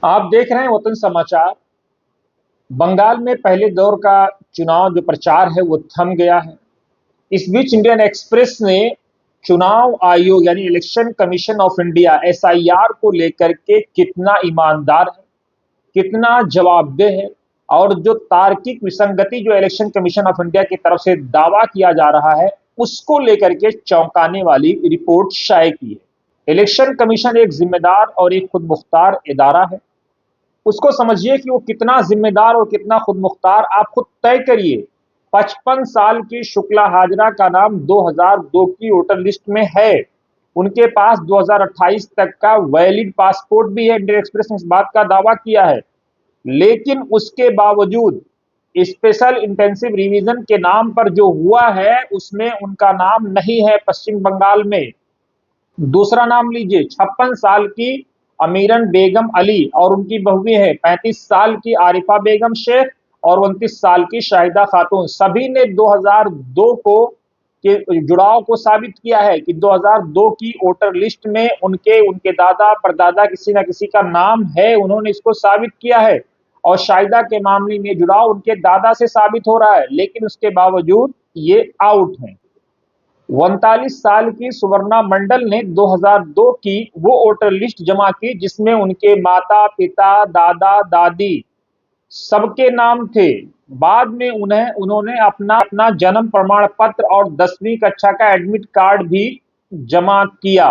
आप देख रहे हैं वतन समाचार। बंगाल में पहले दौर का चुनाव जो प्रचार है वो थम गया है। इस बीच इंडियन एक्सप्रेस ने चुनाव आयोग यानी election commission of India SIR को लेकर के कितना ईमानदार है, कितना जवाबदेह है और जो तार्किक विसंगति जो इलेक्शन कमीशन ऑफ इंडिया की तरफ से दावा किया जा रहा है उसको लेकर के चौंकाने वाली रिपोर्ट शाये की है। इलेक्शन कमीशन एक जिम्मेदार और एक खुद मुख्तार इदारा है। उसको समझिए कि वो कितना जिम्मेदार और कितना खुद मुख्तार, आप खुद तय करिए। 55 साल की शुक्ला हाजरा का नाम 2002 की वोटर लिस्ट में है। उनके पास 2028 तक का वैलिड पासपोर्ट भी है। इंडियन एक्सप्रेस ने इस बात का दावा किया है, लेकिन उसके बावजूद स्पेशल इंटेंसिव रिवीजन के नाम पर जो हुआ है उसमें उनका नाम नहीं है पश्चिम बंगाल में। दूसरा नाम लीजिए, 56 साल की अमीरन बेगम अली और उनकी बहुएं हैं 35 साल की आरिफा बेगम शेख और 29 साल की शाहिदा खातून। सभी ने 2002 को के जुड़ाव को साबित किया है कि 2002 की वोटर लिस्ट में उनके उनके दादा परदादा किसी ना किसी का नाम है। उन्होंने इसको साबित किया है और शाहिदा के मामले में जुड़ाव उनके दादा से साबित हो रहा है, लेकिन उसके बावजूद ये आउट हैं। 39 साल की सुवर्णा मंडल ने 2002 की वो वोटर लिस्ट जमा की जिसमें उनके माता पिता दादा दादी सबके नाम थे। बाद में उन्होंने अपना अपना जन्म प्रमाण पत्र और 10वीं कक्षा का एडमिट कार्ड भी जमा किया।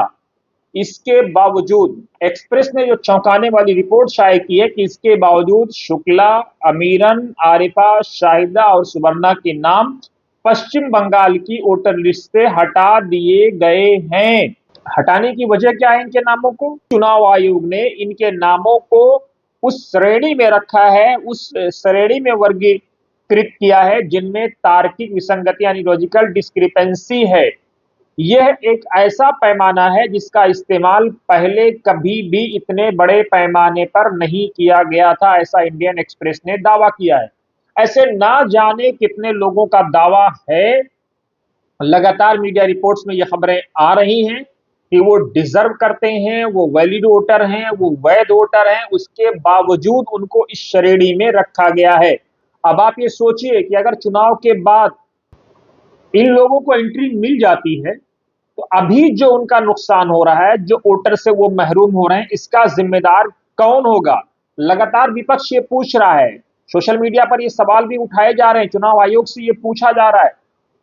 इसके बावजूद एक्सप्रेस ने जो चौंकाने वाली रिपोर्ट शाये की है कि इसके बावजूद शुक्ला, अमीरन, आरिफा, शाहिदा और सुवर्णा के नाम पश्चिम बंगाल की वोटर लिस्ट से हटा दिए गए हैं। हटाने की वजह क्या है इनके नामों को? चुनाव आयोग ने इनके नामों को उस श्रेणी में रखा है, उस श्रेणी में वर्गीकृत किया है जिनमें तार्किक विसंगति यानी लॉजिकल डिस्क्रिपेंसी है। यह एक ऐसा पैमाना है जिसका इस्तेमाल पहले कभी भी इतने बड़े पैमाने पर नहीं किया गया था, ऐसा इंडियन एक्सप्रेस ने दावा किया है। ऐसे ना जाने कितने लोगों का दावा है। लगातार मीडिया रिपोर्ट्स में ये खबरें आ रही हैं कि वो डिजर्व करते हैं, वो वैलिड वोटर हैं, वो वैध वोटर हैं, उसके बावजूद उनको इस श्रेणी में रखा गया है। अब आप ये सोचिए कि अगर चुनाव के बाद इन लोगों को एंट्री मिल जाती है तो अभी जो उनका नुकसान हो रहा है, जो वोटर से वो महरूम हो रहे हैं, इसका जिम्मेदार कौन होगा? लगातार विपक्ष ये पूछ रहा है, सोशल मीडिया पर ये सवाल भी उठाए जा रहे हैं, चुनाव आयोग से ये पूछा जा रहा है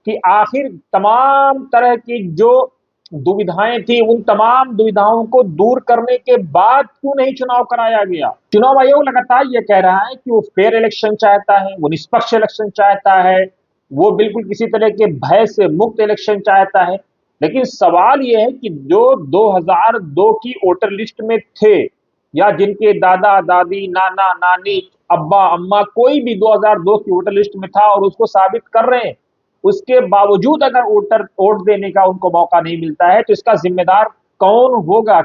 कि आखिर तमाम तरह की जो दुविधाएं थी उन तमाम दुविधाओं को दूर करने के बाद क्यों नहीं चुनाव कराया गया? चुनाव आयोग लगातार ये कह रहा है कि वो फेयर इलेक्शन चाहता है, वो निष्पक्ष इलेक्शन चाहता है, वो बिल्कुल किसी तरह के भय से मुक्त इलेक्शन चाहता है। लेकिन सवाल यह है कि जो 2002 की वोटर लिस्ट में थे या जिनके दादा दादी नाना नानी अब्बा अम्मा कोई भी 2002 की वोटर लिस्ट में था और उसको साबित कर रहे हैं, उसके बावजूद अगर वोट देने का उनको मौका नहीं मिलता है तो इसका जिम्मेदार कौन होगा?